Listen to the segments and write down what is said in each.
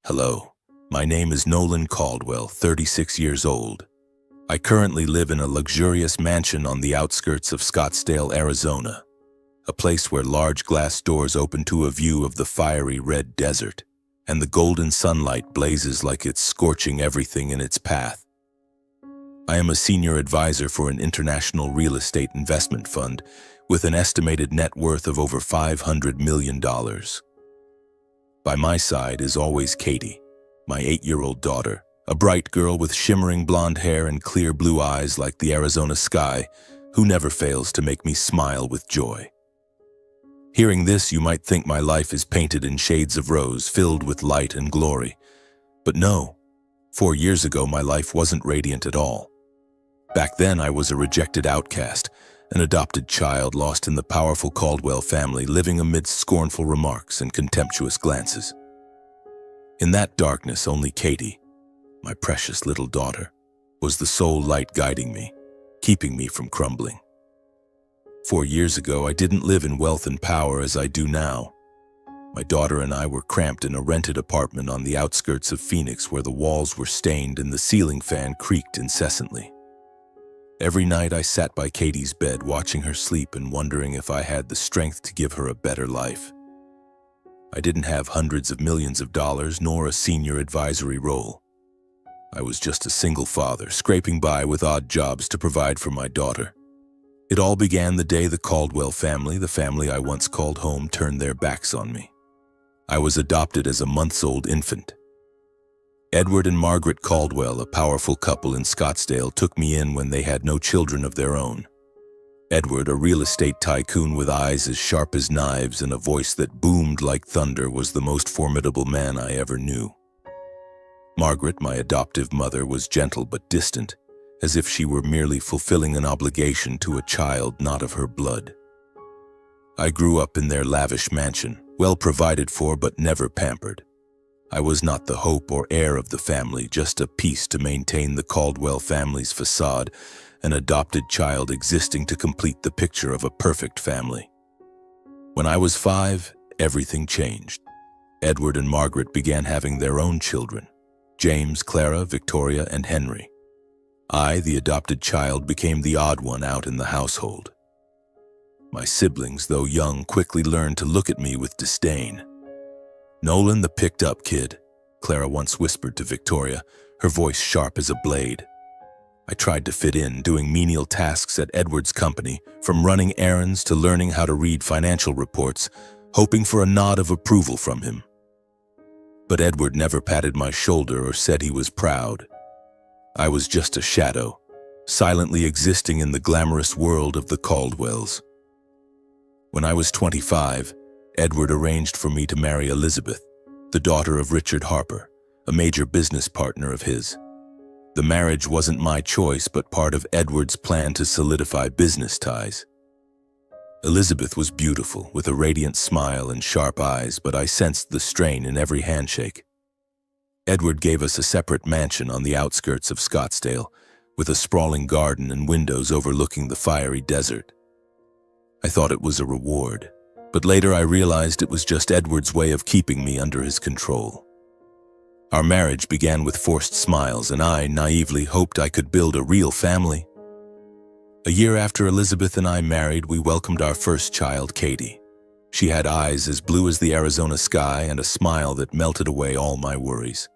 Hello, my name is Nolan Caldwell, 36 years old. I currently live in a luxurious mansion on the outskirts of Scottsdale, Arizona, a place where large glass doors open to a view of the fiery red desert, and the golden sunlight blazes like it's scorching everything in its path. I am a senior advisor for an international real estate investment fund with an estimated net worth of over $500 million. By my side is always Katie, my 8-year-old daughter, a bright girl with shimmering blonde hair and clear blue eyes like the Arizona sky, who never fails to make me smile with joy. Hearing this, you might think my life is painted in shades of rose, filled with light and glory. But no, 4 years ago my life wasn't radiant at all. Back then I was a rejected outcast, an adopted child lost in the powerful Caldwell family, living amidst scornful remarks and contemptuous glances. In that darkness, only Katie, my precious little daughter, was the sole light guiding me, keeping me from crumbling. 4 years ago, I didn't live in wealth and power as I do now. My daughter and I were cramped in a rented apartment on the outskirts of Phoenix where the walls were stained and the ceiling fan creaked incessantly. Every night I sat by Katie's bed watching her sleep and wondering if I had the strength to give her a better life. I didn't have hundreds of millions of dollars nor a senior advisory role. I was just a single father, scraping by with odd jobs to provide for my daughter. It all began the day the Caldwell family, the family I once called home, turned their backs on me. I was adopted as a months-old infant. Edward and Margaret Caldwell, a powerful couple in Scottsdale, took me in when they had no children of their own. Edward, a real estate tycoon with eyes as sharp as knives and a voice that boomed like thunder, was the most formidable man I ever knew. Margaret, my adoptive mother, was gentle but distant, as if she were merely fulfilling an obligation to a child not of her blood. I grew up in their lavish mansion, well provided for but never pampered. I was not the hope or heir of the family, just a piece to maintain the Caldwell family's facade, an adopted child existing to complete the picture of a perfect family. When I was 5, everything changed. Edward and Margaret began having their own children: James, Clara, Victoria, and Henry. I, the adopted child, became the odd one out in the household. My siblings, though young, quickly learned to look at me with disdain. "Nolan, the picked-up kid," Clara once whispered to Victoria, her voice sharp as a blade. I tried to fit in, doing menial tasks at Edward's company, from running errands to learning how to read financial reports, hoping for a nod of approval from him. But Edward never patted my shoulder or said he was proud. I was just a shadow, silently existing in the glamorous world of the Caldwells. When I was 25, Edward arranged for me to marry Elizabeth, the daughter of Richard Harper, a major business partner of his. The marriage wasn't my choice, but part of Edward's plan to solidify business ties. Elizabeth was beautiful, with a radiant smile and sharp eyes, but I sensed the strain in every handshake. Edward gave us a separate mansion on the outskirts of Scottsdale, with a sprawling garden and windows overlooking the fiery desert. I thought it was a reward, but later I realized it was just Edward's way of keeping me under his control. Our marriage began with forced smiles, and I naively hoped I could build a real family. A year after Elizabeth and I married, we welcomed our first child, Katie. She had eyes as blue as the Arizona sky and a smile that melted away all my worries.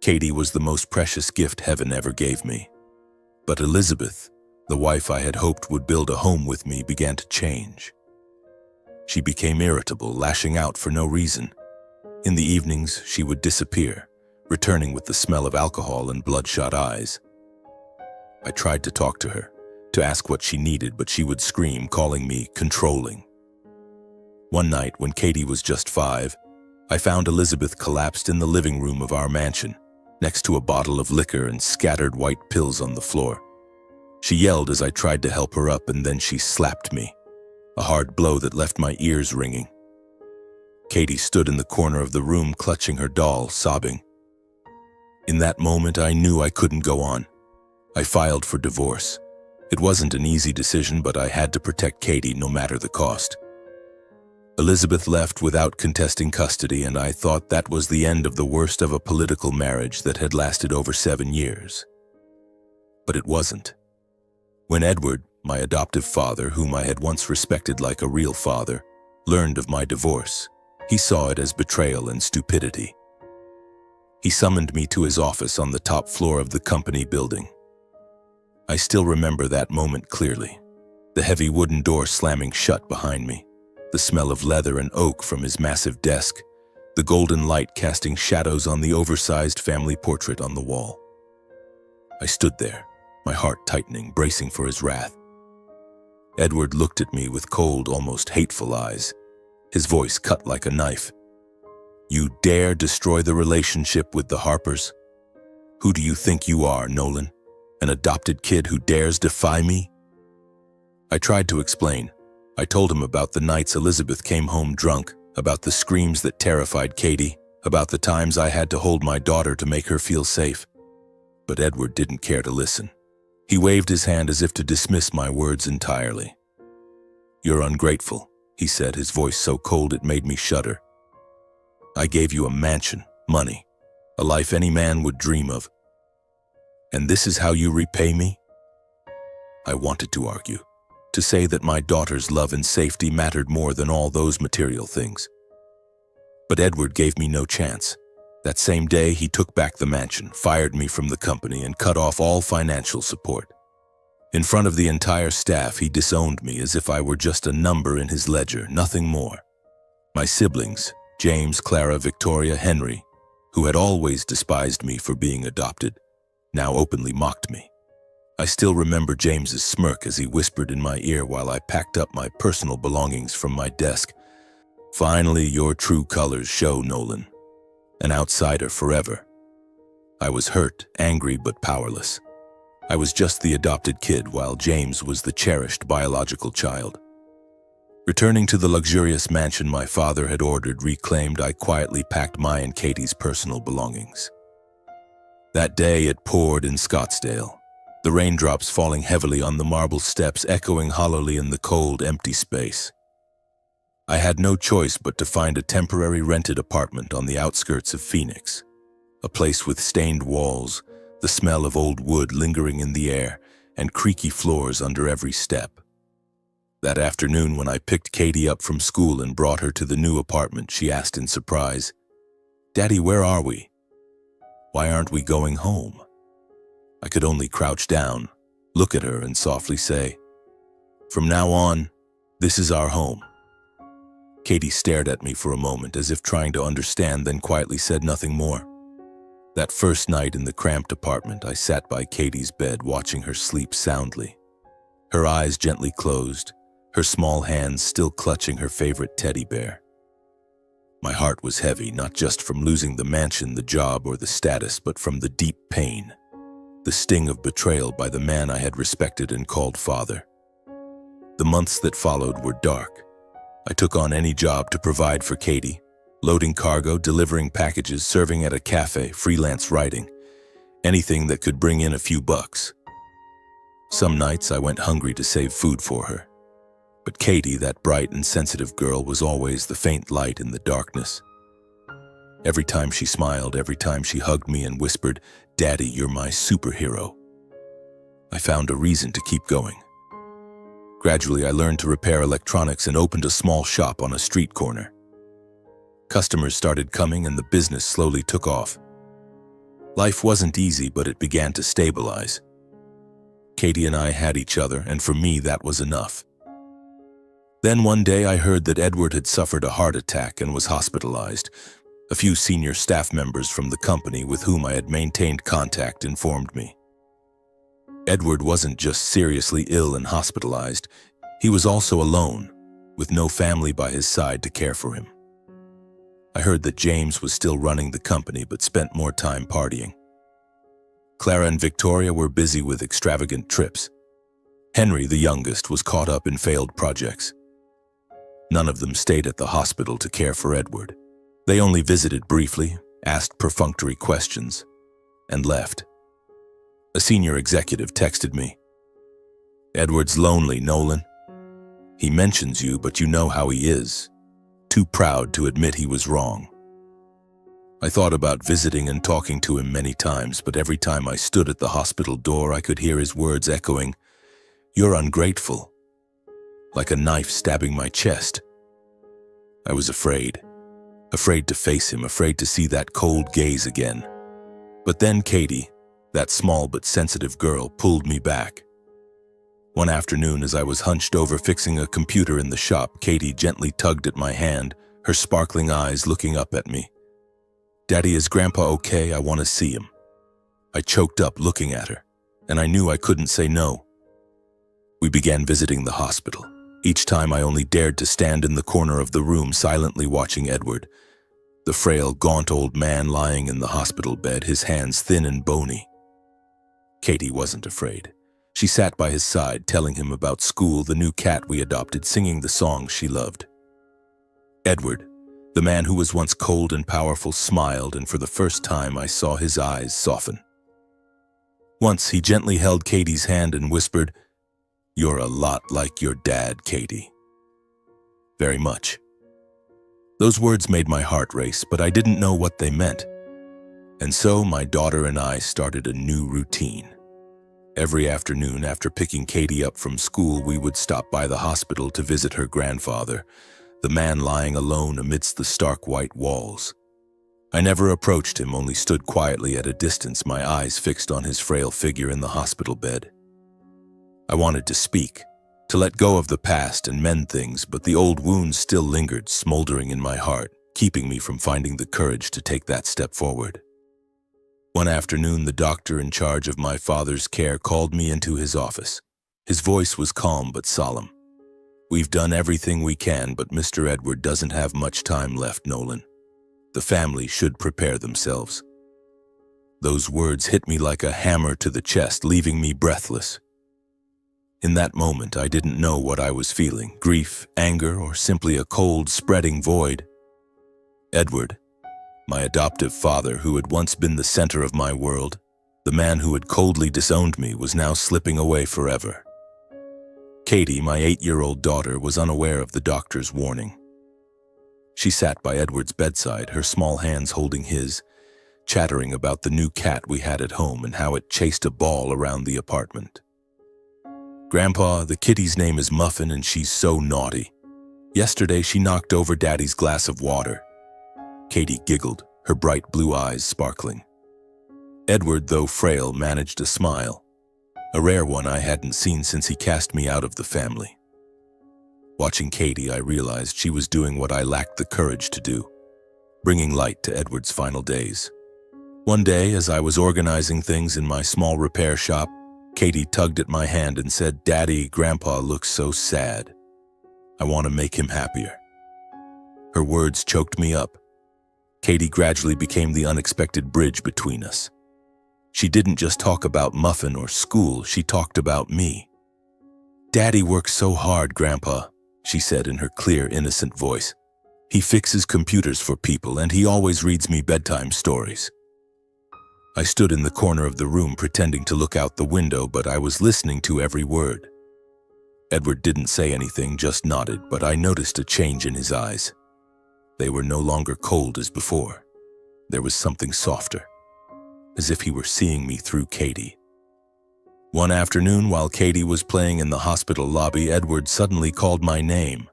Katie was the most precious gift heaven ever gave me. But Elizabeth, the wife I had hoped would build a home with me, began to change. She became irritable, lashing out for no reason. In the evenings, she would disappear, returning with the smell of alcohol and bloodshot eyes. I tried to talk to her, to ask what she needed, but she would scream, calling me controlling. One night, when Katie was just 5, I found Elizabeth collapsed in the living room of our mansion, next to a bottle of liquor and scattered white pills on the floor. She yelled as I tried to help her up, and then she slapped me, a hard blow that left my ears ringing. Katie stood in the corner of the room, clutching her doll, sobbing. In that moment, I knew I couldn't go on. I filed for divorce. It wasn't an easy decision, but I had to protect Katie no matter the cost. Elizabeth left without contesting custody, and I thought that was the end of the worst of a political marriage that had lasted over 7 years. But it wasn't. When Edward, my adoptive father, whom I had once respected like a real father, learned of my divorce, he saw it as betrayal and stupidity. He summoned me to his office on the top floor of the company building. I still remember that moment clearly, the heavy wooden door slamming shut behind me, the smell of leather and oak from his massive desk, the golden light casting shadows on the oversized family portrait on the wall. I stood there, my heart tightening, bracing for his wrath. Edward looked at me with cold, almost hateful eyes. His voice cut like a knife. "You dare destroy the relationship with the Harpers? Who do you think you are, Nolan? An adopted kid who dares defy me?" I tried to explain. I told him about the nights Elizabeth came home drunk, about the screams that terrified Katie, about the times I had to hold my daughter to make her feel safe. But Edward didn't care to listen. He waved his hand as if to dismiss my words entirely. "You're ungrateful," he said, his voice so cold it made me shudder. "I gave you a mansion, money, a life any man would dream of. And this is how you repay me?" I wanted to argue, to say that my daughter's love and safety mattered more than all those material things. But Edward gave me no chance. That same day, he took back the mansion, fired me from the company, and cut off all financial support. In front of the entire staff, he disowned me as if I were just a number in his ledger, nothing more. My siblings, James, Clara, Victoria, Henry, who had always despised me for being adopted, now openly mocked me. I still remember James's smirk as he whispered in my ear while I packed up my personal belongings from my desk. "Finally, your true colors show, Nolan. An outsider forever." I was hurt, angry, but powerless. I was just the adopted kid, while James was the cherished biological child. Returning to the luxurious mansion my father had ordered reclaimed, I quietly packed my and Katie's personal belongings. That day it poured in Scottsdale, the raindrops falling heavily on the marble steps, echoing hollowly in the cold, empty space. I had no choice but to find a temporary rented apartment on the outskirts of Phoenix, a place with stained walls, the smell of old wood lingering in the air, and creaky floors under every step. That afternoon, when I picked Katie up from school and brought her to the new apartment, she asked in surprise, "Daddy, where are we? Why aren't we going home?" I could only crouch down, look at her, and softly say, "From now on, this is our home." Katie stared at me for a moment as if trying to understand, then quietly said nothing more. That first night in the cramped apartment, I sat by Katie's bed watching her sleep soundly. Her eyes gently closed, her small hands still clutching her favorite teddy bear. My heart was heavy, not just from losing the mansion, the job, or the status, but from the deep pain, the sting of betrayal by the man I had respected and called father. The months that followed were dark. I took on any job to provide for Katie, loading cargo, delivering packages, serving at a cafe, freelance writing, anything that could bring in a few bucks. Some nights I went hungry to save food for her. But Katie, that bright and sensitive girl, was always the faint light in the darkness. Every time she smiled, every time she hugged me and whispered, "Daddy, you're my superhero," I found a reason to keep going. Gradually, I learned to repair electronics and opened a small shop on a street corner. Customers started coming and the business slowly took off. Life wasn't easy, but it began to stabilize. Katie and I had each other, and for me, that was enough. Then one day I heard that Edward had suffered a heart attack and was hospitalized. A few senior staff members from the company with whom I had maintained contact informed me. Edward wasn't just seriously ill and hospitalized, he was also alone, with no family by his side to care for him. I heard that James was still running the company but spent more time partying. Clara and Victoria were busy with extravagant trips. Henry, the youngest, was caught up in failed projects. None of them stayed at the hospital to care for Edward. They only visited briefly, asked perfunctory questions, and left. A senior executive texted me, "Edward's lonely, Nolan. He mentions you, but you know how he is. too proud to admit he was wrong. I thought about visiting and talking to him many times, but every time I stood at the hospital door, I could hear his words echoing, "You're ungrateful," like a knife stabbing my chest. I was afraid to face him, afraid to see that cold gaze again. But then Katie, that small but sensitive girl, pulled me back. One afternoon, as I was hunched over fixing a computer in the shop, Katie gently tugged at my hand, her sparkling eyes looking up at me. "Daddy, is Grandpa okay? I want to see him." I choked up looking at her, and I knew I couldn't say no. We began visiting the hospital. Each time I only dared to stand in the corner of the room, silently watching Edward, the frail, gaunt old man lying in the hospital bed, his hands thin and bony. Katie wasn't afraid. She sat by his side, telling him about school, the new cat we adopted, singing the songs she loved. Edward, the man who was once cold and powerful, smiled, and for the first time I saw his eyes soften. Once he gently held Katie's hand and whispered, "You're a lot like your dad, Katie." Very much. Those words made my heart race, but I didn't know what they meant. And so my daughter and I started a new routine. Every afternoon after picking Katie up from school, we would stop by the hospital to visit her grandfather, the man lying alone amidst the stark white walls. I never approached him, only stood quietly at a distance, my eyes fixed on his frail figure in the hospital bed. I wanted to speak, to let go of the past and mend things, but the old wounds still lingered, smoldering in my heart, keeping me from finding the courage to take that step forward. One afternoon, the doctor in charge of my father's care called me into his office. His voice was calm but solemn. "We've done everything we can, but Mr. Edward doesn't have much time left, Nolan. The family should prepare themselves." Those words hit me like a hammer to the chest, leaving me breathless. In that moment, I didn't know what I was feeling, grief, anger, or simply a cold, spreading void. Edward, my adoptive father, who had once been the center of my world, the man who had coldly disowned me, was now slipping away forever. Katie, my 8-year-old daughter, was unaware of the doctor's warning. She sat by Edward's bedside, her small hands holding his, chattering about the new cat we had at home and how it chased a ball around the apartment. "Grandpa, the kitty's name is Muffin and she's so naughty. Yesterday she knocked over Daddy's glass of water." Katie giggled, her bright blue eyes sparkling. Edward, though frail, managed a smile, a rare one I hadn't seen since he cast me out of the family. Watching Katie, I realized she was doing what I lacked the courage to do, bringing light to Edward's final days. One day, as I was organizing things in my small repair shop, Katie tugged at my hand and said, "Daddy, Grandpa looks so sad. I want to make him happier." Her words choked me up. Katie gradually became the unexpected bridge between us. She didn't just talk about Muffin or school, she talked about me. "Daddy works so hard, Grandpa," she said in her clear, innocent voice. "He fixes computers for people and he always reads me bedtime stories." I stood in the corner of the room pretending to look out the window, but I was listening to every word. Edward didn't say anything, just nodded, but I noticed a change in his eyes. They were no longer cold as before. There was something softer, as if he were seeing me through Katie. One afternoon, while Katie was playing in the hospital lobby, Edward suddenly called my name.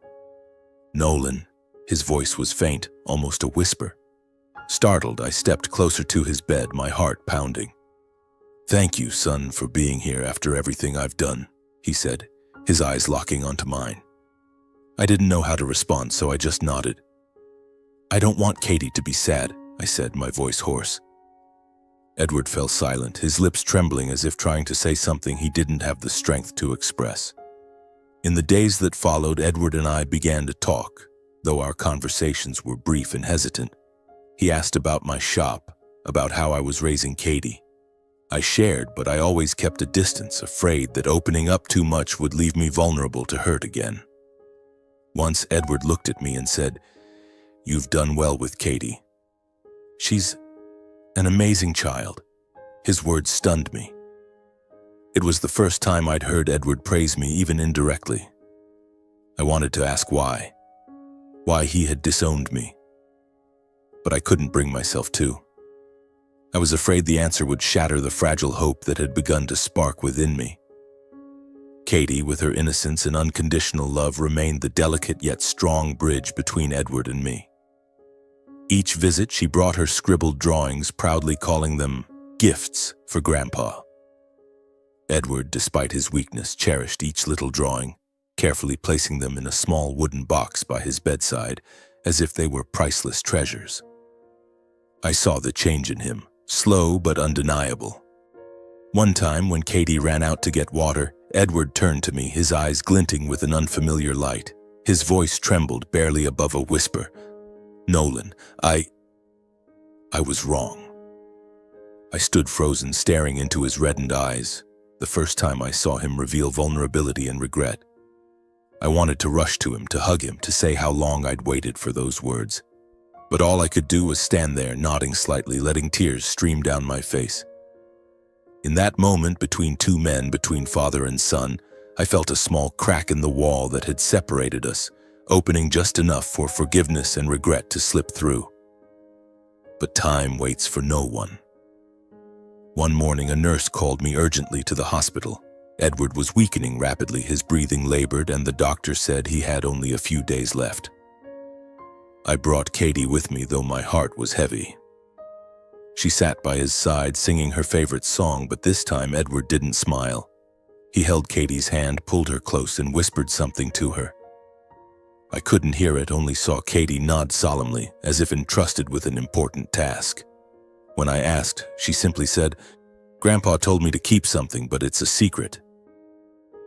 "Nolan." His voice was faint, almost a whisper. Startled, I stepped closer to his bed, my heart pounding. "Thank you, son, for being here after everything I've done," he said, his eyes locking onto mine. I didn't know how to respond, so I just nodded. "I don't want Katie to be sad," I said, my voice hoarse. Edward fell silent, his lips trembling as if trying to say something he didn't have the strength to express. In the days that followed, Edward and I began to talk, though our conversations were brief and hesitant. He asked about my shop, about how I was raising Katie. I shared, but I always kept a distance, afraid that opening up too much would leave me vulnerable to hurt again. Once Edward looked at me and said, "You've done well with Katie. She's an amazing child." His words stunned me. It was the first time I'd heard Edward praise me, even indirectly. I wanted to ask why. why he had disowned me. But I couldn't bring myself to. I was afraid the answer would shatter the fragile hope that had begun to spark within me. Katie, with her innocence and unconditional love, remained the delicate yet strong bridge between Edward and me. Each visit, she brought her scribbled drawings, proudly calling them gifts for Grandpa. Edward, despite his weakness, cherished each little drawing, carefully placing them in a small wooden box by his bedside, as if they were priceless treasures. I saw the change in him, slow but undeniable. One time, when Katie ran out to get water, Edward turned to me, his eyes glinting with an unfamiliar light. His voice trembled barely above a whisper. "Nolan, I was wrong." I stood frozen, staring into his reddened eyes, the first time I saw him reveal vulnerability and regret. I wanted to rush to him, to hug him, to say how long I'd waited for those words. But all I could do was stand there, nodding slightly, letting tears stream down my face. In that moment between two men, between father and son, I felt a small crack in the wall that had separated us, opening just enough for forgiveness and regret to slip through. But time waits for no one. One morning, a nurse called me urgently to the hospital. Edward was weakening rapidly, his breathing labored, and the doctor said he had only a few days left. I brought Katie with me, though my heart was heavy. She sat by his side, singing her favorite song, but this time Edward didn't smile. He held Katie's hand, pulled her close, and whispered something to her. I couldn't hear it, only saw Katie nod solemnly, as if entrusted with an important task. When I asked, she simply said, "Grandpa told me to keep something, but it's a secret."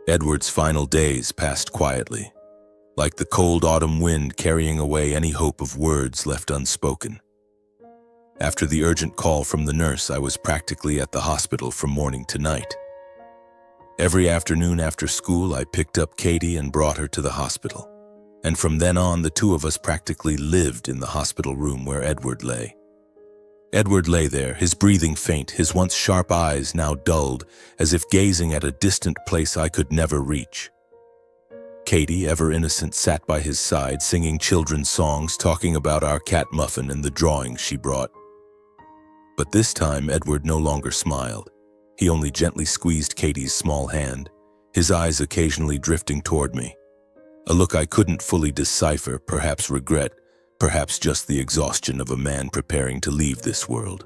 Edward's final days passed quietly, like the cold autumn wind carrying away any hope of words left unspoken. After the urgent call from the nurse, I was practically at the hospital from morning to night. Every afternoon after school, I picked up Katie and brought her to the hospital. And from then on, the two of us practically lived in the hospital room where Edward lay. Edward lay there, his breathing faint, his once sharp eyes now dulled, as if gazing at a distant place I could never reach. Katie, ever innocent, sat by his side, singing children's songs, talking about our cat Muffin and the drawings she brought. But this time, Edward no longer smiled. He only gently squeezed Katie's small hand, his eyes occasionally drifting toward me. A look I couldn't fully decipher, perhaps regret, perhaps just the exhaustion of a man preparing to leave this world.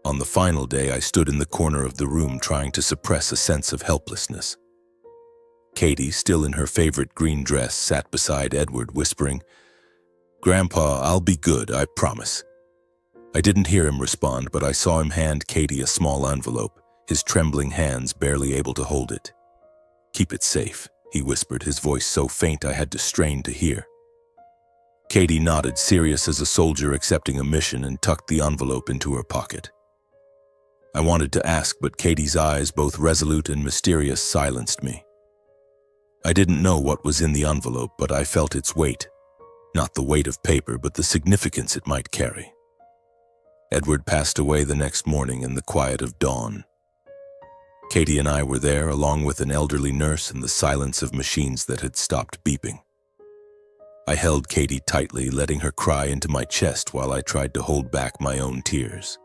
On the final day, I stood in the corner of the room trying to suppress a sense of helplessness. Katie, still in her favorite green dress, sat beside Edward, whispering, "Grandpa, I'll be good, I promise." I didn't hear him respond, but I saw him hand Katie a small envelope, his trembling hands barely able to hold it. "Keep it safe," he whispered, his voice so faint I had to strain to hear. Katie nodded, serious as a soldier accepting a mission, and tucked the envelope into her pocket. I wanted to ask, but Katie's eyes, both resolute and mysterious, silenced me. I didn't know what was in the envelope, but I felt its weight. Not the weight of paper, but the significance it might carry. Edward passed away the next morning in the quiet of dawn. Katie and I were there, along with an elderly nurse, in the silence of machines that had stopped beeping. I held Katie tightly, letting her cry into my chest while I tried to hold back my own tears.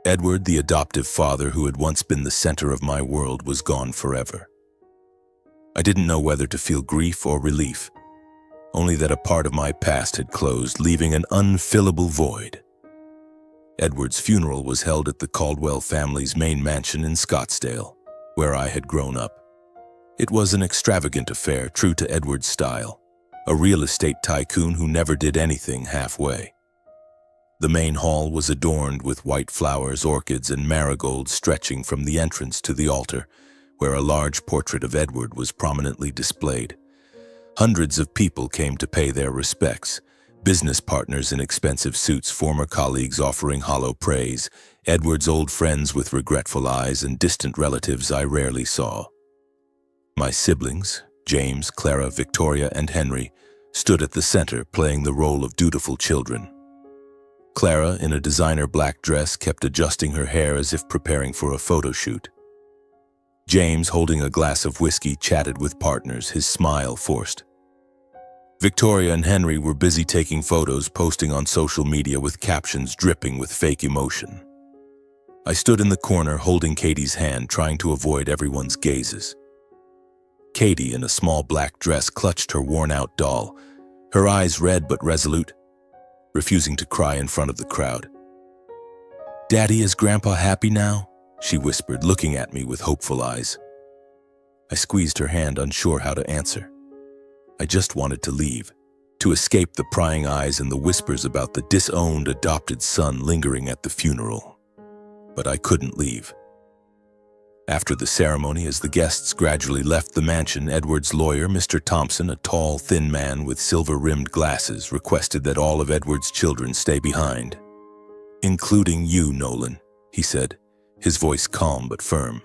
Edward, the adoptive father who had once been the center of my world, was gone forever. I didn't know whether to feel grief or relief, only that a part of my past had closed, leaving an unfillable void. Edward's funeral was held at the Caldwell family's main mansion in Scottsdale, where I had grown up. It was an extravagant affair, true to Edward's style, a real estate tycoon who never did anything halfway. The main hall was adorned with white flowers, orchids, and marigolds stretching from the entrance to the altar, where a large portrait of Edward was prominently displayed. Hundreds of people came to pay their respects, business partners in expensive suits, former colleagues offering hollow praise, Edward's old friends with regretful eyes, and distant relatives I rarely saw. My siblings, James, Clara, Victoria, and Henry, stood at the center, playing the role of dutiful children. Clara, in a designer black dress, kept adjusting her hair as if preparing for a photo shoot. James, holding a glass of whiskey, chatted with partners, his smile forced. Victoria and Henry were busy taking photos, posting on social media with captions dripping with fake emotion. I stood in the corner holding Katie's hand, trying to avoid everyone's gazes. Katie, in a small black dress, clutched her worn-out doll, her eyes red but resolute, refusing to cry in front of the crowd. "Daddy, is Grandpa happy now?" she whispered, looking at me with hopeful eyes. I squeezed her hand, unsure how to answer. I just wanted to leave, to escape the prying eyes and the whispers about the disowned adopted son lingering at the funeral. But I couldn't leave. After the ceremony, as the guests gradually left the mansion, Edward's lawyer, Mr. Thompson, a tall, thin man with silver-rimmed glasses, requested that all of Edward's children stay behind. "Including you, Nolan," he said, his voice calm but firm.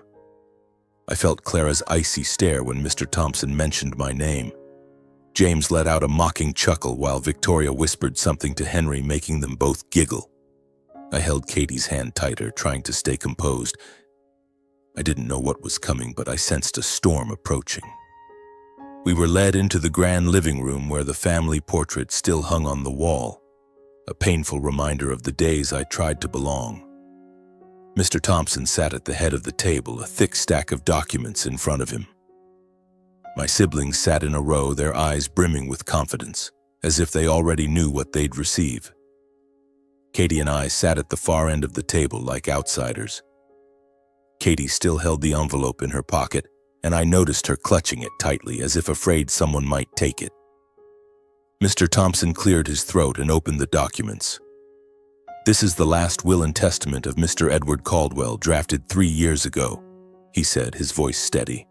I felt Clara's icy stare when Mr. Thompson mentioned my name. James let out a mocking chuckle while Victoria whispered something to Henry, making them both giggle. I held Katie's hand tighter, trying to stay composed. I didn't know what was coming, but I sensed a storm approaching. We were led into the grand living room where the family portrait still hung on the wall, a painful reminder of the days I tried to belong. Mr. Thompson sat at the head of the table, a thick stack of documents in front of him. My siblings sat in a row, their eyes brimming with confidence, as if they already knew what they'd receive. Katie and I sat at the far end of the table like outsiders. Katie still held the envelope in her pocket, and I noticed her clutching it tightly as if afraid someone might take it. Mr. Thompson cleared his throat and opened the documents. "This is the last will and testament of Mr. Edward Caldwell, drafted 3 years ago," he said, his voice steady.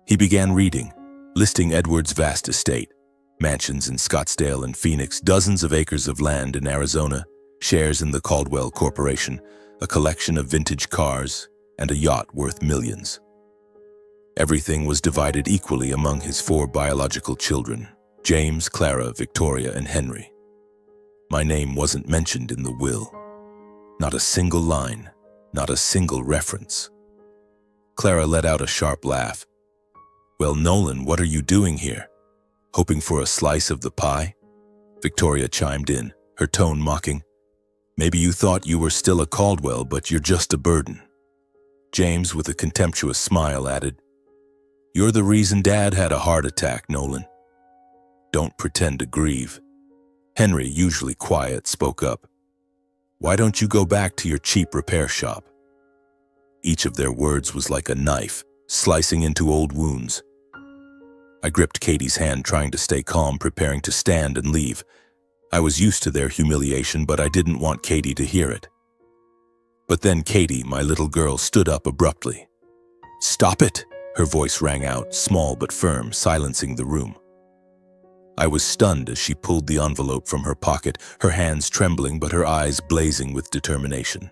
He began reading, listing Edward's vast estate, mansions in Scottsdale and Phoenix, dozens of acres of land in Arizona, shares in the Caldwell Corporation, a collection of vintage cars, and a yacht worth millions. Everything was divided equally among his 4 biological children, James, Clara, Victoria, and Henry. My name wasn't mentioned in the will. Not a single line, not a single reference. Clara let out a sharp laugh. "Well, Nolan, what are you doing here? Hoping for a slice of the pie?" Victoria chimed in, her tone mocking. "Maybe you thought you were still a Caldwell, but you're just a burden." James, with a contemptuous smile, added, "You're the reason Dad had a heart attack, Nolan. Don't pretend to grieve." Henry, usually quiet, spoke up. "Why don't you go back to your cheap repair shop?" Each of their words was like a knife, slicing into old wounds. I gripped Katie's hand, trying to stay calm, preparing to stand and leave. I was used to their humiliation, but I didn't want Katie to hear it. But then Katie, my little girl, stood up abruptly. "Stop it!" her voice rang out, small but firm, silencing the room. I was stunned as she pulled the envelope from her pocket, her hands trembling but her eyes blazing with determination.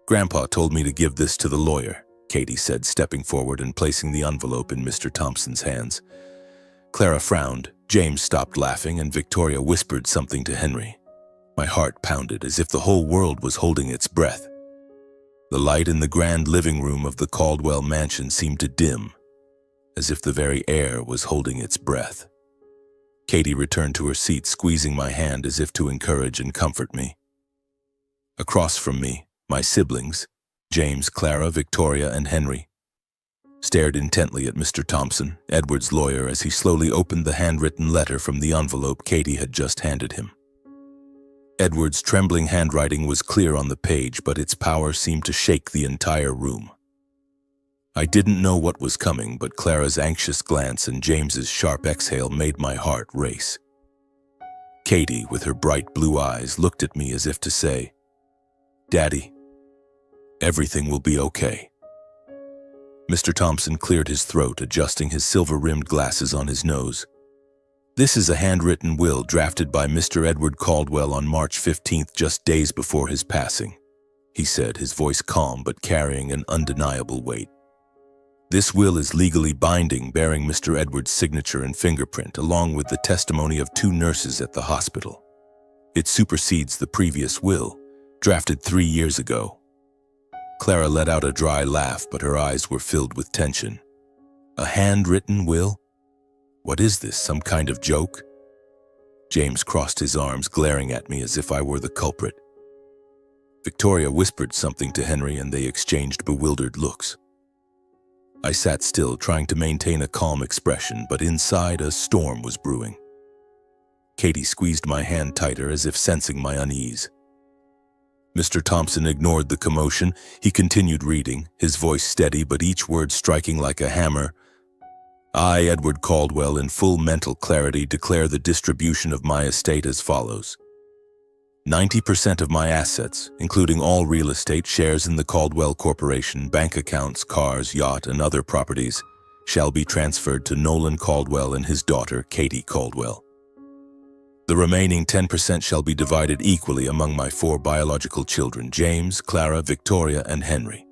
"Grandpa told me to give this to the lawyer," Katie said, stepping forward and placing the envelope in Mr. Thompson's hands. Clara frowned, James stopped laughing, and Victoria whispered something to Henry. My heart pounded as if the whole world was holding its breath. The light in the grand living room of the Caldwell mansion seemed to dim, as if the very air was holding its breath. Katie returned to her seat, squeezing my hand as if to encourage and comfort me. Across from me, my siblings, James, Clara, Victoria, and Henry, stared intently at Mr. Thompson, Edward's lawyer, as he slowly opened the handwritten letter from the envelope Katie had just handed him. Edward's trembling handwriting was clear on the page, but its power seemed to shake the entire room. I didn't know what was coming, but Clara's anxious glance and James's sharp exhale made my heart race. Katie, with her bright blue eyes, looked at me as if to say, "Daddy, everything will be okay." Mr. Thompson cleared his throat, adjusting his silver-rimmed glasses on his nose. "This is a handwritten will drafted by Mr. Edward Caldwell on March 15th, just days before his passing," he said, his voice calm but carrying an undeniable weight. "This will is legally binding, bearing Mr. Edward's signature and fingerprint, along with the testimony of 2 nurses at the hospital. It supersedes the previous will, drafted 3 years ago." Clara let out a dry laugh, but her eyes were filled with tension. "A handwritten will? What is this, some kind of joke? James crossed his arms, glaring at me as if I were the culprit. Victoria whispered something to Henry and they exchanged bewildered looks. I sat still, trying to maintain a calm expression, but inside a storm was brewing. Katie squeezed my hand tighter as if sensing my unease. Mr. Thompson ignored the commotion. He continued reading, his voice steady but each word striking like a hammer. I, Edward Caldwell, in full mental clarity, declare the distribution of my estate as follows. 90% of my assets, including all real estate, shares in the Caldwell Corporation, bank accounts, cars, yacht, and other properties, shall be transferred to Nolan Caldwell and his daughter, Katie Caldwell. The remaining 10% shall be divided equally among my 4 biological children, James, Clara, Victoria, and Henry.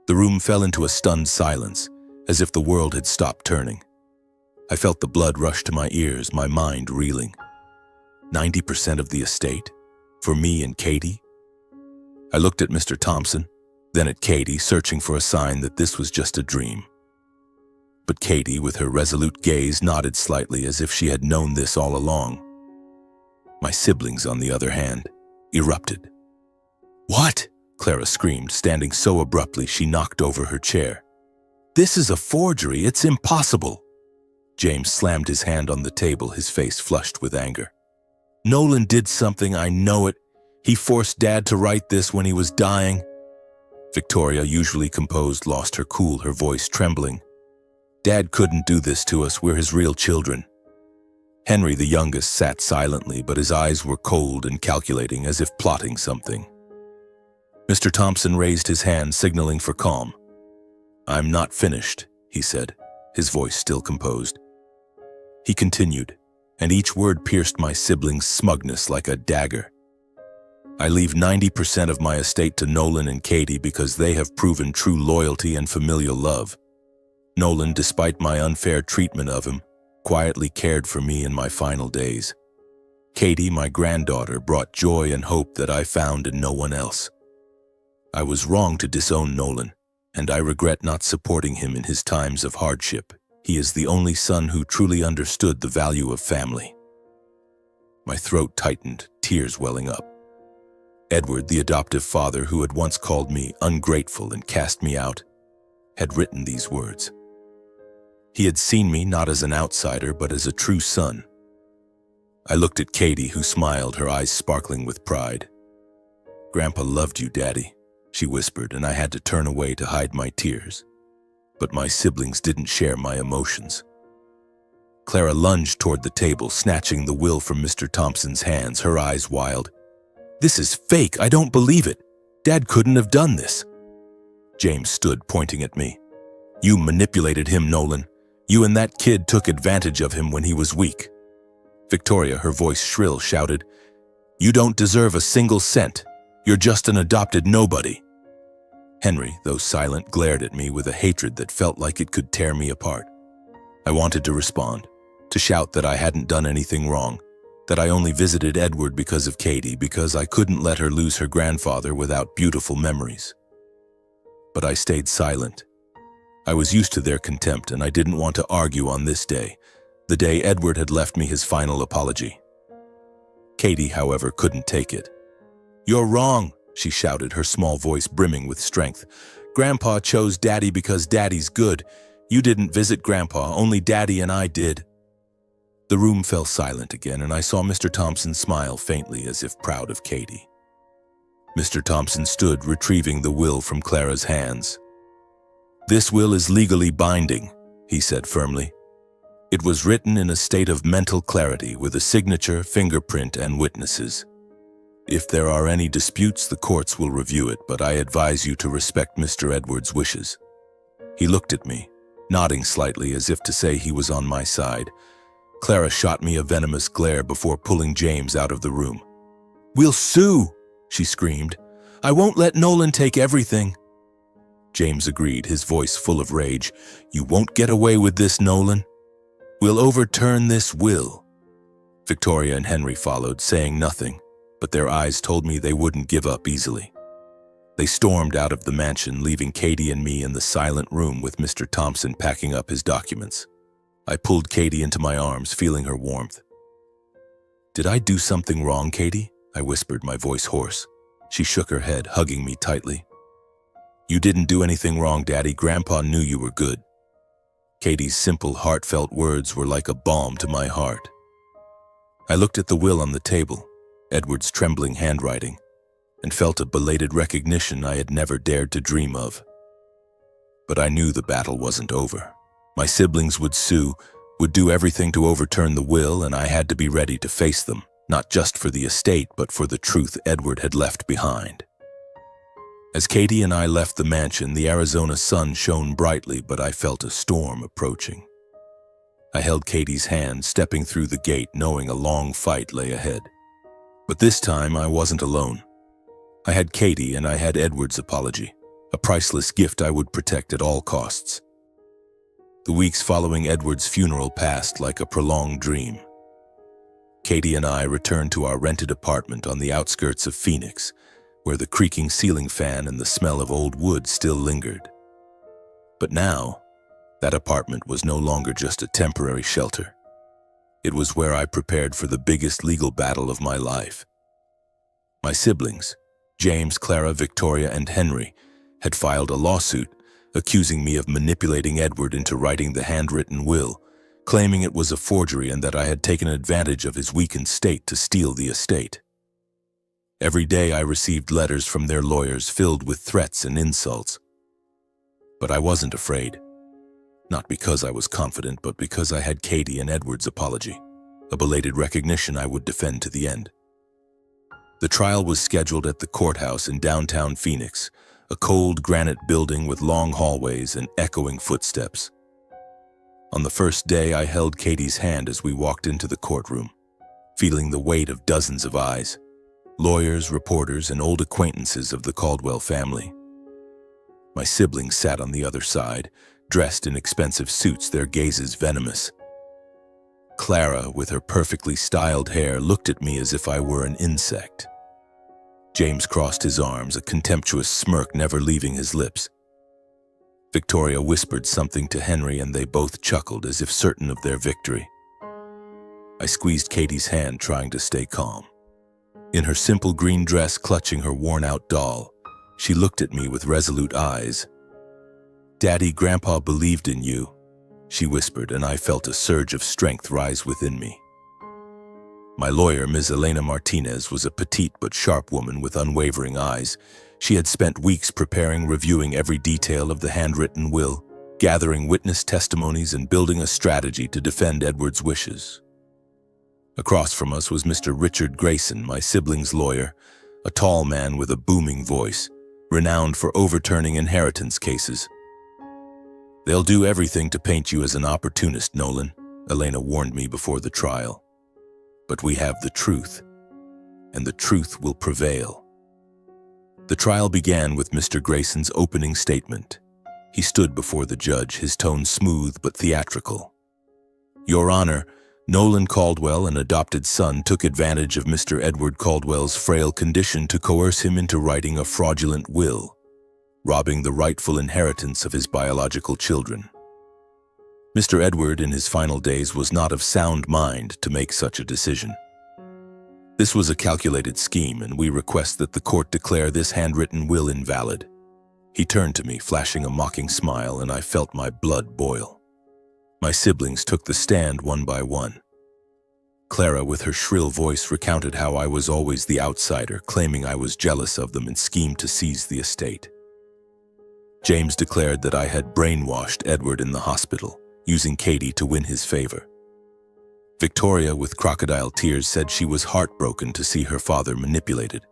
The room fell into a stunned silence, as if the world had stopped turning. I felt the blood rush to my ears, my mind reeling. 90% of the estate? For me and Katie? I looked at Mr. Thompson, then at Katie, searching for a sign that this was just a dream. But Katie, with her resolute gaze, nodded slightly as if she had known this all along. My siblings, on the other hand, erupted. "What?" Clara screamed, standing so abruptly she knocked over her chair. "This is a forgery. It's impossible." James slammed his hand on the table, his face flushed with anger. "Nolan did something, I know it. He forced Dad to write this when he was dying." Victoria, usually composed, lost her cool, her voice trembling. "Dad couldn't do this to us. We're his real children." Henry, the youngest, sat silently, but his eyes were cold and calculating, as if plotting something. Mr. Thompson raised his hand, signaling for calm. "I'm not finished," he said, his voice still composed. He continued, and each word pierced my siblings' smugness like a dagger. "I leave 90% of my estate to Nolan and Katie because they have proven true loyalty and familial love. Nolan, despite my unfair treatment of him, quietly cared for me in my final days. Katie, my granddaughter, brought joy and hope that I found in no one else. I was wrong to disown Nolan, and I regret not supporting him in his times of hardship. He is the only son who truly understood the value of family." My throat tightened, tears welling up. Edward, the adoptive father who had once called me ungrateful and cast me out, had written these words. He had seen me not as an outsider, but as a true son. I looked at Katie, who smiled, her eyes sparkling with pride. "Grandpa loved you, Daddy," she whispered, and I had to turn away to hide my tears. But my siblings didn't share my emotions. Clara lunged toward the table, snatching the will from Mr. Thompson's hands, her eyes wild. "This is fake. I don't believe it. Dad couldn't have done this." James stood, pointing at me. "You manipulated him, Nolan. You and that kid took advantage of him when he was weak." Victoria, her voice shrill, shouted, "You don't deserve a single cent. You're just an adopted nobody." Henry, though silent, glared at me with a hatred that felt like it could tear me apart. I wanted to respond, to shout that I hadn't done anything wrong, that I only visited Edward because of Katie, because I couldn't let her lose her grandfather without beautiful memories. But I stayed silent. I was used to their contempt, and I didn't want to argue on this day, the day Edward had left me his final apology. Katie, however, couldn't take it. "You're wrong," she shouted, her small voice brimming with strength. "Grandpa chose Daddy because Daddy's good. You didn't visit Grandpa, only Daddy and I did." The room fell silent again, and I saw Mr. Thompson smile faintly as if proud of Katie. Mr. Thompson stood, retrieving the will from Clara's hands. "This will is legally binding," he said firmly. "It was written in a state of mental clarity with a signature, fingerprint, and witnesses. If there are any disputes, the courts will review it, but I advise you to respect Mr. Edwards' wishes." He looked at me, nodding slightly as if to say he was on my side. Clara shot me a venomous glare before pulling James out of the room. "We'll sue!" she screamed. "I won't let Nolan take everything." James agreed, his voice full of rage. "You won't get away with this, Nolan. We'll overturn this will." Victoria and Henry followed, saying nothing, but their eyes told me they wouldn't give up easily. They stormed out of the mansion, leaving Katie and me in the silent room with Mr. Thompson packing up his documents. I pulled Katie into my arms, feeling her warmth. "Did I do something wrong, Katie?" I whispered, my voice hoarse. She shook her head, hugging me tightly. "You didn't do anything wrong, Daddy. Grandpa knew you were good." Katie's simple, heartfelt words were like a balm to my heart. I looked at the will on the table, Edward's trembling handwriting, and felt a belated recognition I had never dared to dream of. But I knew the battle wasn't over. My siblings would sue, would do everything to overturn the will, and I had to be ready to face them, not just for the estate, but for the truth Edward had left behind. As Katie and I left the mansion, the Arizona sun shone brightly, but I felt a storm approaching. I held Katie's hand, stepping through the gate, knowing a long fight lay ahead. But this time, I wasn't alone. I had Katie and I had Edward's apology, a priceless gift I would protect at all costs. The weeks following Edward's funeral passed like a prolonged dream. Katie and I returned to our rented apartment on the outskirts of Phoenix, where the creaking ceiling fan and the smell of old wood still lingered. But now, that apartment was no longer just a temporary shelter. It was where I prepared for the biggest legal battle of my life. My siblings, James, Clara, Victoria, and Henry, had filed a lawsuit accusing me of manipulating Edward into writing the handwritten will, claiming it was a forgery and that I had taken advantage of his weakened state to steal the estate. Every day I received letters from their lawyers filled with threats and insults. But I wasn't afraid. Not because I was confident, but because I had Katie and Edward's apology, a belated recognition I would defend to the end. The trial was scheduled at the courthouse in downtown Phoenix, a cold granite building with long hallways and echoing footsteps. On the first day, I held Katie's hand as we walked into the courtroom, feeling the weight of dozens of eyes, lawyers, reporters, and old acquaintances of the Caldwell family. My siblings sat on the other side, dressed in expensive suits, their gazes venomous. Clara, with her perfectly styled hair, looked at me as if I were an insect. James crossed his arms, a contemptuous smirk never leaving his lips. Victoria whispered something to Henry, and they both chuckled as if certain of their victory. I squeezed Katie's hand, trying to stay calm. In her simple green dress, clutching her worn-out doll, she looked at me with resolute eyes. "Daddy, Grandpa believed in you," she whispered, and I felt a surge of strength rise within me. My lawyer, Ms. Elena Martinez, was a petite but sharp woman with unwavering eyes. She had spent weeks preparing, reviewing every detail of the handwritten will, gathering witness testimonies and building a strategy to defend Edward's wishes. Across from us was Mr. Richard Grayson, my sibling's lawyer, a tall man with a booming voice, renowned for overturning inheritance cases. "They'll do everything to paint you as an opportunist, Nolan," Elena warned me before the trial. "But we have the truth, and the truth will prevail." The trial began with Mr. Grayson's opening statement. He stood before the judge, his tone smooth but theatrical. "Your Honor, Nolan Caldwell, an adopted son, took advantage of Mr. Edward Caldwell's frail condition to coerce him into writing a fraudulent will, robbing the rightful inheritance of his biological children. Mr. Edward, in his final days, was not of sound mind to make such a decision. This was a calculated scheme, and we request that the court declare this handwritten will invalid." He turned to me, flashing a mocking smile, and I felt my blood boil. My siblings took the stand one by one. Clara, with her shrill voice, recounted how I was always the outsider, claiming I was jealous of them and schemed to seize the estate. James declared that I had brainwashed Edward in the hospital, using Katie to win his favor. Victoria, with crocodile tears, said she was heartbroken to see her father manipulated.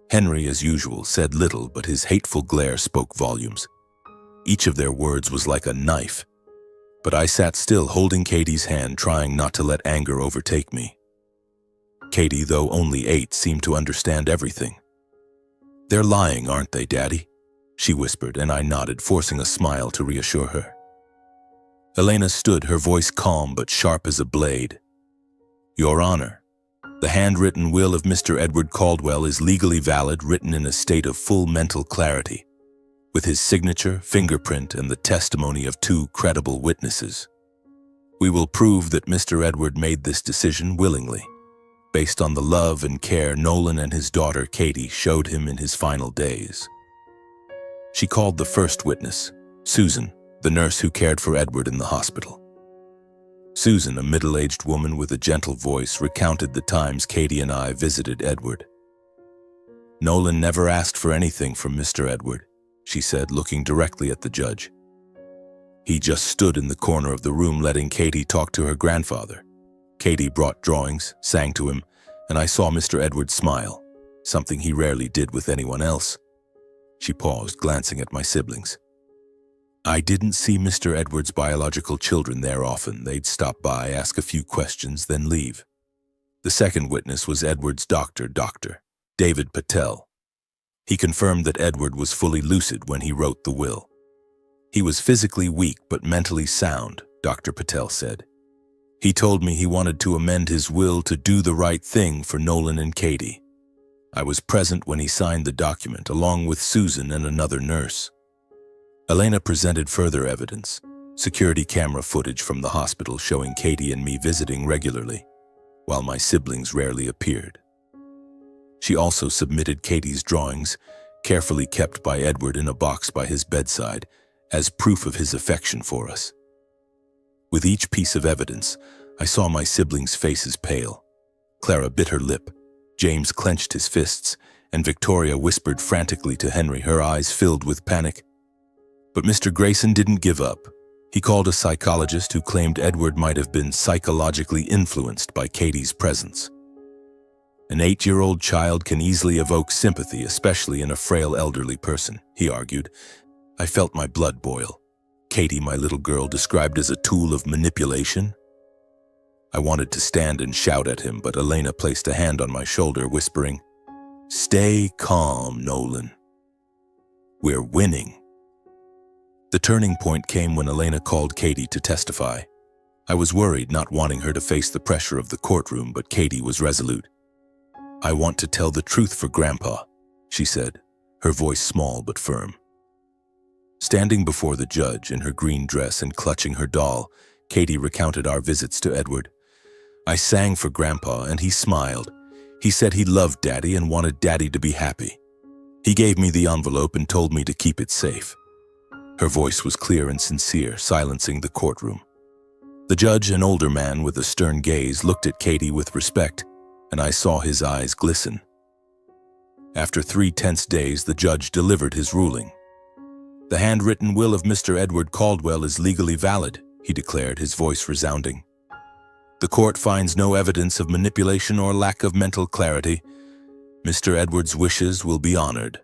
Henry, as usual, said little, but his hateful glare spoke volumes. Each of their words was like a knife. But I sat still, holding Katie's hand, trying not to let anger overtake me. Katie, though only 8, seemed to understand everything. "They're lying, aren't they, Daddy?" she whispered, and I nodded, forcing a smile to reassure her. Elena stood, her voice calm but sharp as a blade. "Your Honor, the handwritten will of Mr. Edward Caldwell is legally valid, written in a state of full mental clarity, with his signature, fingerprint, and the testimony of 2 credible witnesses. We will prove that Mr. Edward made this decision willingly, based on the love and care Nolan and his daughter Katie showed him in his final days. She called the first witness, Susan, the nurse who cared for Edward in the hospital. Susan, a middle-aged woman with a gentle voice, recounted the times Katie and I visited Edward. "Nolan never asked for anything from Mr. Edward," she said, looking directly at the judge. "He just stood in the corner of the room letting Katie talk to her grandfather. Katie brought drawings, sang to him, and I saw Mr. Edward smile, something he rarely did with anyone else." She paused, glancing at my siblings. "I didn't see Mr. Edward's biological children there often. They'd stop by, ask a few questions, then leave." The second witness was Edward's doctor, Dr. David Patel. He confirmed that Edward was fully lucid when he wrote the will. "He was physically weak but mentally sound," Dr. Patel said. "He told me he wanted to amend his will to do the right thing for Nolan and Katie. I was present when he signed the document, along with Susan and another nurse." Elena presented further evidence, security camera footage from the hospital showing Katie and me visiting regularly, while my siblings rarely appeared. She also submitted Katie's drawings, carefully kept by Edward in a box by his bedside, as proof of his affection for us. With each piece of evidence, I saw my siblings' faces pale. Clara bit her lip, James clenched his fists, and Victoria whispered frantically to Henry, her eyes filled with panic. But Mr. Grayson didn't give up. He called a psychologist who claimed Edward might have been psychologically influenced by Katie's presence. "An 8-year-old child can easily evoke sympathy, especially in a frail elderly person," he argued. I felt my blood boil. Katie, my little girl, described as a tool of manipulation? I wanted to stand and shout at him, but Elena placed a hand on my shoulder, whispering, "Stay calm, Nolan. We're winning." The turning point came when Elena called Katie to testify. I was worried, not wanting her to face the pressure of the courtroom, but Katie was resolute. "I want to tell the truth for Grandpa," she said, her voice small but firm. Standing before the judge in her green dress and clutching her doll, Katie recounted our visits to Edward. "I sang for Grandpa and he smiled. He said he loved Daddy and wanted Daddy to be happy. He gave me the envelope and told me to keep it safe." Her voice was clear and sincere, silencing the courtroom. The judge, an older man with a stern gaze, looked at Katie with respect, and I saw his eyes glisten. After 3 tense days, the judge delivered his ruling. "The handwritten will of Mr. Edward Caldwell is legally valid," he declared, his voice resounding. "The court finds no evidence of manipulation or lack of mental clarity. Mr. Edward's wishes will be honored."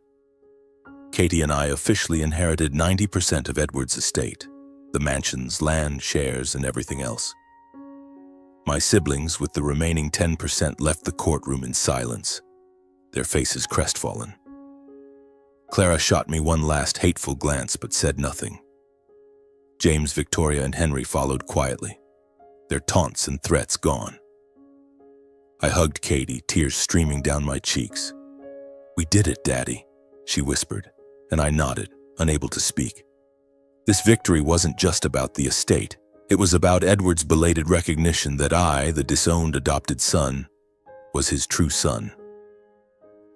Katie and I officially inherited 90% of Edward's estate, the mansions, land, shares, and everything else. My siblings, with the remaining 10%, left the courtroom in silence, their faces crestfallen. Clara shot me one last hateful glance but said nothing. James, Victoria, and Henry followed quietly, their taunts and threats gone. I hugged Katie, tears streaming down my cheeks. "We did it, Daddy," she whispered, and I nodded, unable to speak. This victory wasn't just about the estate. It was about Edward's belated recognition that I, the disowned adopted son, was his true son.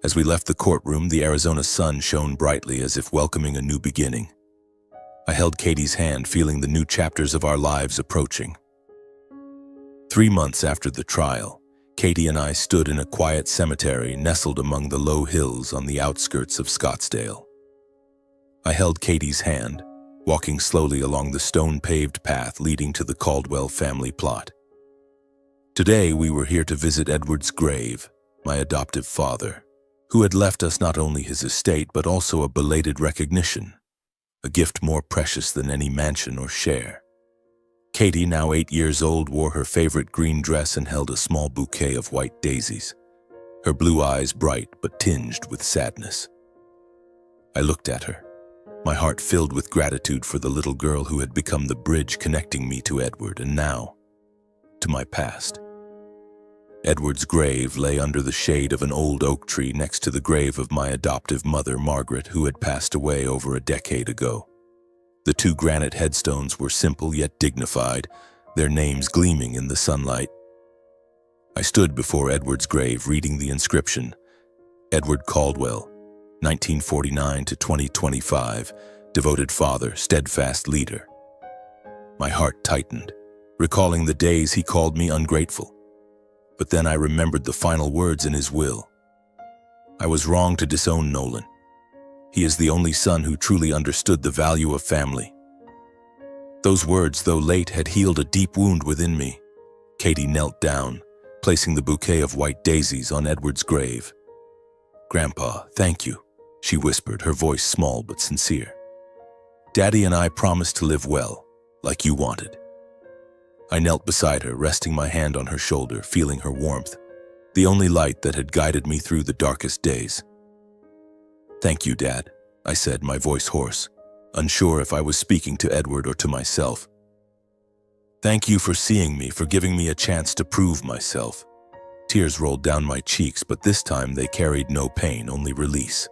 As we left the courtroom, the Arizona sun shone brightly as if welcoming a new beginning. I held Katie's hand, feeling the new chapters of our lives approaching. 3 months after the trial, Katie and I stood in a quiet cemetery nestled among the low hills on the outskirts of Scottsdale. I held Katie's hand, walking slowly along the stone-paved path leading to the Caldwell family plot. Today, we were here to visit Edward's grave, my adoptive father, who had left us not only his estate but also a belated recognition, a gift more precious than any mansion or share. Katie, now 8 years old, wore her favorite green dress and held a small bouquet of white daisies, her blue eyes bright but tinged with sadness. I looked at her, my heart filled with gratitude for the little girl who had become the bridge connecting me to Edward and now to my past. Edward's grave lay under the shade of an old oak tree next to the grave of my adoptive mother, Margaret, who had passed away over a decade ago. The 2 granite headstones were simple yet dignified, their names gleaming in the sunlight. I stood before Edward's grave reading the inscription, Edward Caldwell, 1949 to 2025, devoted father, steadfast leader. My heart tightened, recalling the days he called me ungrateful. But then I remembered the final words in his will. I was wrong to disown Nolan. He is the only son who truly understood the value of family. Those words, though late, had healed a deep wound within me. Katie knelt down, placing the bouquet of white daisies on Edward's grave. "Grandpa, thank you," she whispered, her voice small but sincere. "Daddy and I promised to live well, like you wanted." I knelt beside her, resting my hand on her shoulder, feeling her warmth, the only light that had guided me through the darkest days. "Thank you, Dad," I said, my voice hoarse, unsure if I was speaking to Edward or to myself. "Thank you for seeing me, for giving me a chance to prove myself." Tears rolled down my cheeks, but this time they carried no pain, only release.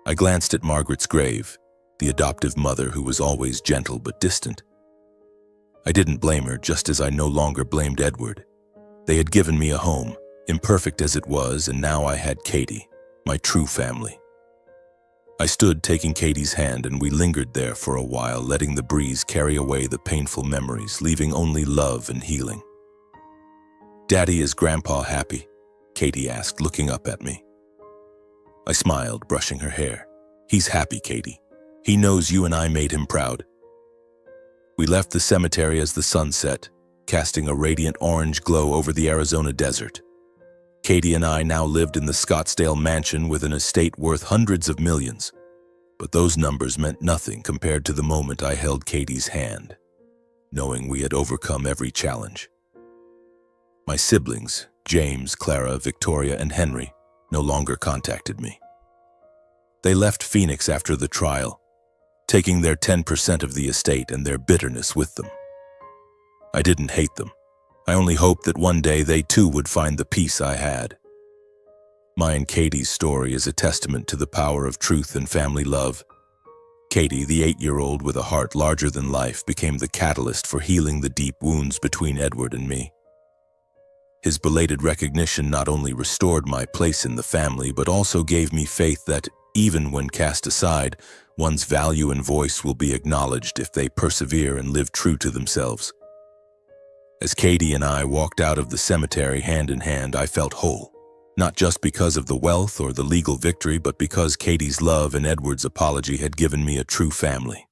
I glanced at Margaret's grave, the adoptive mother who was always gentle but distant. I didn't blame her, just as I no longer blamed Edward. They had given me a home, imperfect as it was, and now I had Katie, my true family. I stood taking Katie's hand, and we lingered there for a while, letting the breeze carry away the painful memories, leaving only love and healing. "Daddy, is Grandpa happy?" Katie asked, looking up at me. I smiled, brushing her hair. "He's happy, Katie. He knows you and I made him proud." We left the cemetery as the sun set, casting a radiant orange glow over the Arizona desert. Katie and I now lived in the Scottsdale mansion with an estate worth hundreds of millions. But those numbers meant nothing compared to the moment I held Katie's hand, knowing we had overcome every challenge. My siblings, James, Clara, Victoria, and Henry, no longer contacted me. They left Phoenix after the trial, taking their 10% of the estate and their bitterness with them. I didn't hate them. I only hoped that one day they too would find the peace I had. My and Katie's story is a testament to the power of truth and family love. Katie, the 8-year-old with a heart larger than life, became the catalyst for healing the deep wounds between Edward and me. His belated recognition not only restored my place in the family, but also gave me faith that, even when cast aside, one's value and voice will be acknowledged if they persevere and live true to themselves. As Katie and I walked out of the cemetery hand in hand, I felt whole, not just because of the wealth or the legal victory, but because Katie's love and Edward's apology had given me a true family.